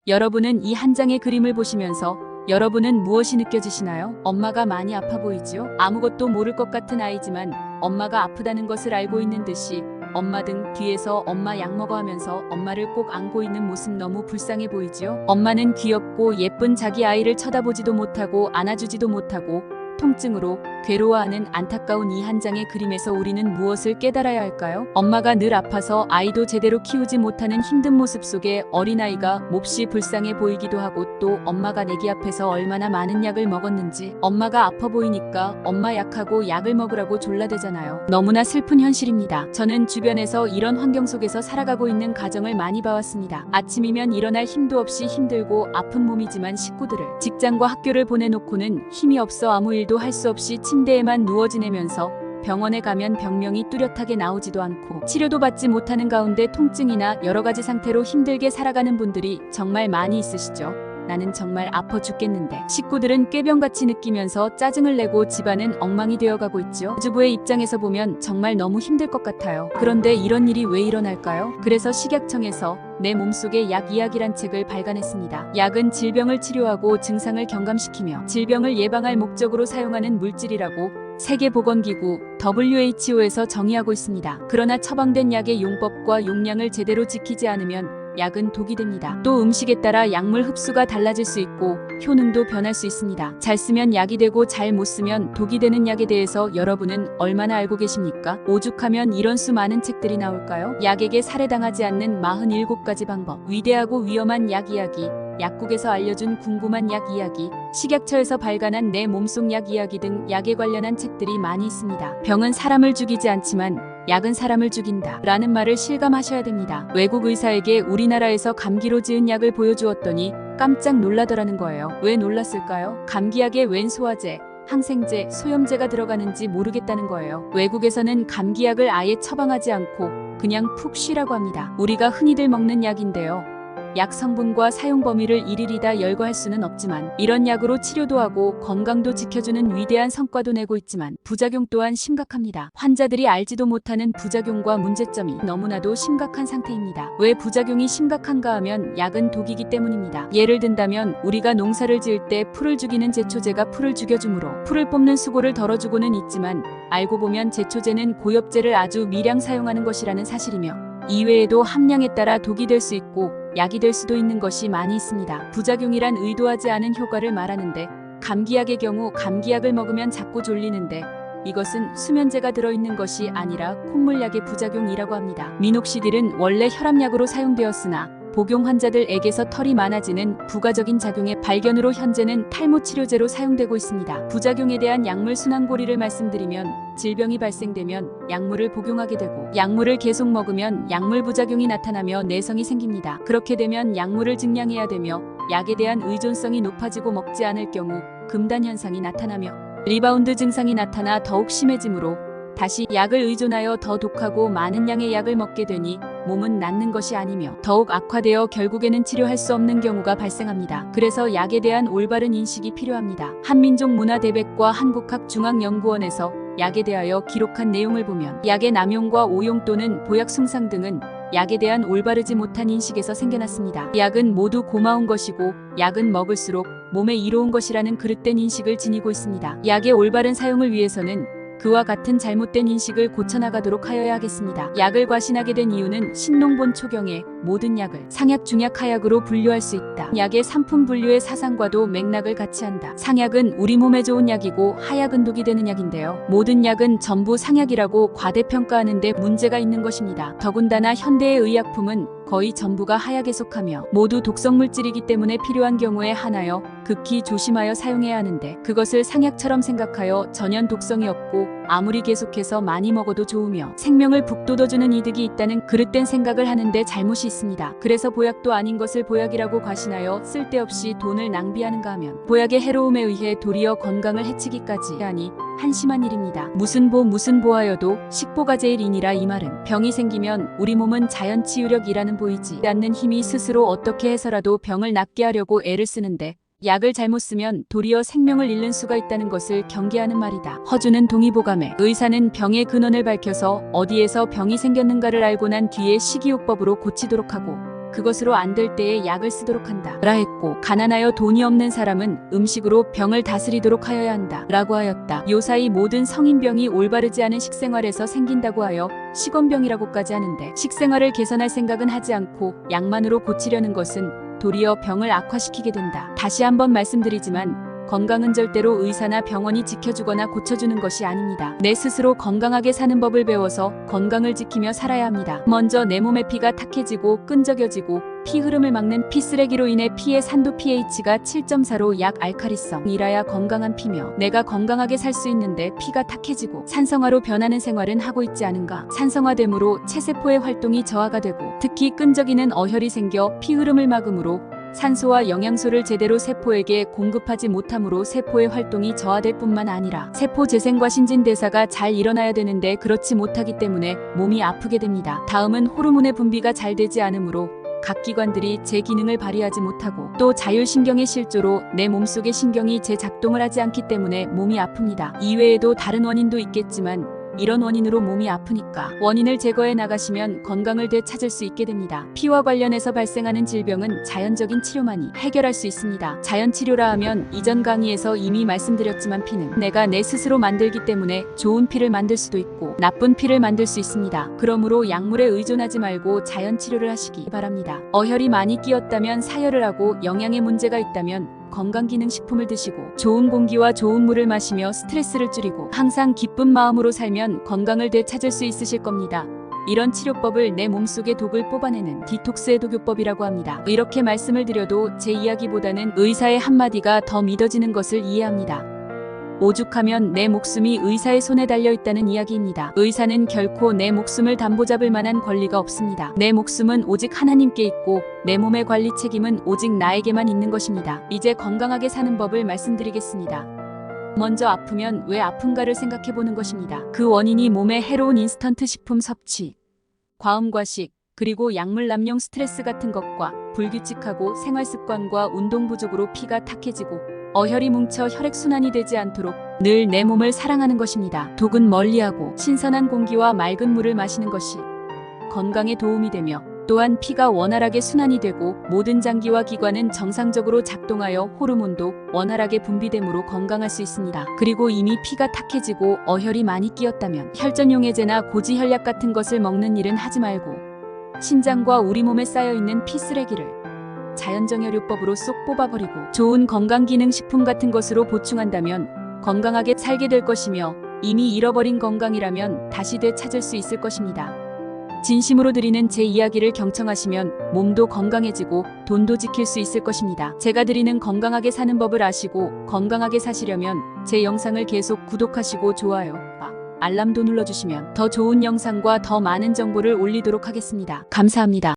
여러분은 이 한 장의 그림을 보시면서 여러분은 무엇이 느껴지시나요? 엄마가 많이 아파 보이지요? 아무것도 모를 것 같은 아이지만 엄마가 아프다는 것을 알고 있는 듯이 엄마 등 뒤에서 엄마 약 먹어 하면서 엄마를 꼭 안고 있는 모습 너무 불쌍해 보이지요? 엄마는 귀엽고 예쁜 자기 아이를 쳐다보지도 못하고 안아주지도 못하고 통증으로 괴로워하는 안타까운 이 한 장의 그림에서 우리는 무엇을 깨달아야 할까요? 엄마가 늘 아파서 아이도 제대로 키우지 못하는 힘든 모습 속에 어린아이가 몹시 불쌍해 보이기도 하고 또 엄마가 내기 앞에서 얼마나 많은 약을 먹었는지 엄마가 아파 보이니까 엄마 약하고 약을 먹으라고 졸라대잖아요. 너무나 슬픈 현실입니다. 저는 주변에서 이런 환경 속에서 살아가고 있는 가정을 많이 봐왔습니다. 아침이면 일어날 힘도 없이 힘들고 아픈 몸이지만 식구들을 직장과 학교를 보내놓고는 힘이 없어 아무 일도 할 수 없이 침대에만 누워 지내면서 병원에 가면 병명이 뚜렷하게 나오지도 않고 치료도 받지 못하는 가운데 통증이나 여러 가지 상태로 힘들게 살아가는 분들이 정말 많이 있으시죠. 나는 정말 아파 죽겠는데 식구들은 꾀병같이 느끼면서 짜증을 내고 집안은 엉망이 되어가고 있죠. 주부의 입장에서 보면 정말 너무 힘들 것 같아요. 그런데 이런 일이 왜 일어날까요? 그래서 식약청에서 내 몸속의 약 이야기란 책을 발간했습니다. 약은 질병을 치료하고 증상을 경감시키며 질병을 예방할 목적으로 사용하는 물질이라고 세계보건기구 WHO에서 정의하고 있습니다. 그러나 처방된 약의 용법과 용량을 제대로 지키지 않으면 약은 독이 됩니다. 또 음식에 따라 약물 흡수가 달라질 수 있고 효능도 변할 수 있습니다. 잘 쓰면 약이 되고 잘 못 쓰면 독이 되는 약에 대해서 여러분은 얼마나 알고 계십니까? 오죽하면 이런 수많은 책들이 나올까요? 약에게 살해당하지 않는 47가지 방법, 위대하고 위험한 약 이야기, 약국에서 알려준 궁금한 약 이야기, 식약처에서 발간한 내 몸속 약 이야기 등 약에 관련한 책들이 많이 있습니다. 병은 사람을 죽이지 않지만 약은 사람을 죽인다 라는 말을 실감하셔야 됩니다. 외국 의사에게 우리나라에서 감기로 지은 약을 보여주었더니 깜짝 놀라더라는 거예요. 왜 놀랐을까요? 감기약에 웬 소화제, 항생제, 소염제가 들어가는지 모르겠다는 거예요. 외국에서는 감기약을 아예 처방하지 않고 그냥 푹 쉬라고 합니다. 우리가 흔히들 먹는 약인데요. 약 성분과 사용 범위를 일일이 다 열거할 수는 없지만 이런 약으로 치료도 하고 건강도 지켜주는 위대한 성과도 내고 있지만 부작용 또한 심각합니다. 환자들이 알지도 못하는 부작용과 문제점이 너무나도 심각한 상태입니다. 왜 부작용이 심각한가 하면 약은 독이기 때문입니다. 예를 든다면 우리가 농사를 지을 때 풀을 죽이는 제초제가 풀을 죽여주므로 풀을 뽑는 수고를 덜어주고는 있지만 알고 보면 제초제는 고엽제를 아주 미량 사용하는 것이라는 사실이며 이외에도 함량에 따라 독이 될 수 있고 약이 될 수도 있는 것이 많이 있습니다. 부작용이란 의도하지 않은 효과를 말하는데 감기약의 경우 감기약을 먹으면 자꾸 졸리는데 이것은 수면제가 들어있는 것이 아니라 콧물약의 부작용이라고 합니다. 미녹시딜은 원래 혈압약으로 사용되었으나 복용 환자들에게서 털이 많아지는 부가적인 작용의 발견으로 현재는 탈모 치료제로 사용되고 있습니다. 부작용에 대한 약물 순환고리를 말씀드리면 질병이 발생되면 약물을 복용하게 되고 약물을 계속 먹으면 약물 부작용이 나타나며 내성이 생깁니다. 그렇게 되면 약물을 증량해야 되며 약에 대한 의존성이 높아지고 먹지 않을 경우 금단 현상이 나타나며 리바운드 증상이 나타나 더욱 심해지므로 다시 약을 의존하여 더 독하고 많은 양의 약을 먹게 되니 몸은 낫는 것이 아니며 더욱 악화되어 결국에는 치료할 수 없는 경우가 발생합니다. 그래서 약에 대한 올바른 인식이 필요합니다. 한민족문화대백과 한국학중앙연구원에서 약에 대하여 기록한 내용을 보면 약의 남용과 오용 또는 보약 숭상 등은 약에 대한 올바르지 못한 인식에서 생겨났습니다. 약은 모두 고마운 것이고 약은 먹을수록 몸에 이로운 것이라는 그릇된 인식을 지니고 있습니다. 약의 올바른 사용을 위해서는 그와 같은 잘못된 인식을 고쳐나가도록 하여야 하겠습니다. 약을 과신하게 된 이유는 신농본 초경에 모든 약을 상약, 중약, 하약으로 분류할 수 있다. 약의 상품 분류의 사상과도 맥락을 같이 한다. 상약은 우리 몸에 좋은 약이고 하약은 독이 되는 약인데요. 모든 약은 전부 상약이라고 과대평가하는데 문제가 있는 것입니다. 더군다나 현대의 의약품은 거의 전부가 하약에 속하며 모두 독성물질이기 때문에 필요한 경우에 한하여 극히 조심하여 사용해야 하는데 그것을 상약처럼 생각하여 전혀 독성이 없고 아무리 계속해서 많이 먹어도 좋으며 생명을 북돋워주는 이득이 있다는 그릇된 생각을 하는데 잘못이 있습니다. 그래서 보약도 아닌 것을 보약이라고 과신하여 쓸데없이 돈을 낭비하는가 하면 보약의 해로움에 의해 도리어 건강을 해치기까지 하니 한심한 일입니다. 무슨 보하여도 식보가 제일이니라. 이 말은 병이 생기면 우리 몸은 자연치유력이라는 보이지 않는 힘이 스스로 어떻게 해서라도 병을 낫게 하려고 애를 쓰는데 약을 잘못 쓰면 도리어 생명을 잃는 수가 있다는 것을 경계하는 말이다. 허주는 동의보감해 의사는 병의 근원을 밝혀서 어디에서 병이 생겼는가를 알고 난 뒤에 식이요법으로 고치도록 하고 그것으로 안 될 때에 약을 쓰도록 한다 라 했고, 가난하여 돈이 없는 사람은 음식으로 병을 다스리도록 하여야 한다 라고 하였다. 요사이 모든 성인병이 올바르지 않은 식생활에서 생긴다고 하여 식원병이라고까지 하는데, 식생활을 개선할 생각은 하지 않고 약만으로 고치려는 것은 도리어 병을 악화시키게 된다. 다시 한번 말씀드리지만 건강은 절대로 의사나 병원이 지켜주거나 고쳐주는 것이 아닙니다. 내 스스로 건강하게 사는 법을 배워서 건강을 지키며 살아야 합니다. 먼저 내 몸의 피가 탁해지고 끈적여지고 피 흐름을 막는 피쓰레기로 인해 피의 산도 pH가 7.4로 약 알칼리성이라야 건강한 피며, 내가 건강하게 살 수 있는데 피가 탁해지고 산성화로 변하는 생활은 하고 있지 않은가. 산성화됨으로 체세포의 활동이 저하가 되고 특히 끈적이는 어혈이 생겨 피 흐름을 막음으로 산소와 영양소를 제대로 세포에게 공급하지 못하므로 세포의 활동이 저하될 뿐만 아니라 세포 재생과 신진대사가 잘 일어나야 되는데 그렇지 못하기 때문에 몸이 아프게 됩니다. 다음은 호르몬의 분비가 잘 되지 않으므로 각 기관들이 제 기능을 발휘하지 못하고, 또 자율신경의 실조로 내 몸속의 신경이 제 작동을 하지 않기 때문에 몸이 아픕니다. 이외에도 다른 원인도 있겠지만 이런 원인으로 몸이 아프니까 원인을 제거해 나가시면 건강을 되찾을 수 있게 됩니다. 피와 관련해서 발생하는 질병은 자연적인 치료만이 해결할 수 있습니다. 자연치료라 하면 이전 강의에서 이미 말씀드렸지만 피는 내가 내 스스로 만들기 때문에 좋은 피를 만들 수도 있고 나쁜 피를 만들 수 있습니다. 그러므로 약물에 의존하지 말고 자연치료를 하시기 바랍니다. 어혈이 많이 끼었다면 사혈을 하고, 영양에 문제가 있다면 건강기능식품을 드시고, 좋은 공기와 좋은 물을 마시며 스트레스를 줄이고 항상 기쁜 마음으로 살면 건강을 되찾을 수 있으실 겁니다. 이런 치료법을 내 몸속의 독을 뽑아내는 디톡스의 도교법이라고 합니다. 이렇게 말씀을 드려도 제 이야기보다는 의사의 한마디가 더 믿어지는 것을 이해합니다. 오죽하면 내 목숨이 의사의 손에 달려있다는 이야기입니다. 의사는 결코 내 목숨을 담보잡을 만한 권리가 없습니다. 내 목숨은 오직 하나님께 있고 내 몸의 관리 책임은 오직 나에게만 있는 것입니다. 이제 건강하게 사는 법을 말씀드리겠습니다. 먼저 아프면 왜 아픈가를 생각해보는 것입니다. 그 원인이 몸에 해로운 인스턴트 식품 섭취, 과음과식, 그리고 약물 남용, 스트레스 같은 것과 불규칙하고 생활습관과 운동 부족으로 피가 탁해지고 어혈이 뭉쳐 혈액순환이 되지 않도록 늘 내 몸을 사랑하는 것입니다. 독은 멀리하고 신선한 공기와 맑은 물을 마시는 것이 건강에 도움이 되며, 또한 피가 원활하게 순환이 되고 모든 장기와 기관은 정상적으로 작동하여 호르몬도 원활하게 분비되므로 건강할 수 있습니다. 그리고 이미 피가 탁해지고 어혈이 많이 끼었다면 혈전용해제나 고지혈약 같은 것을 먹는 일은 하지 말고 신장과 우리 몸에 쌓여있는 피쓰레기를 자연정혈요법으로 쏙 뽑아버리고 좋은 건강기능식품 같은 것으로 보충한다면 건강하게 살게 될 것이며, 이미 잃어버린 건강이라면 다시 되찾을 수 있을 것입니다. 진심으로 드리는 제 이야기를 경청하시면 몸도 건강해지고 돈도 지킬 수 있을 것입니다. 제가 드리는 건강하게 사는 법을 아시고 건강하게 사시려면 제 영상을 계속 구독하시고 좋아요, 알람도 눌러주시면 더 좋은 영상과 더 많은 정보를 올리도록 하겠습니다. 감사합니다.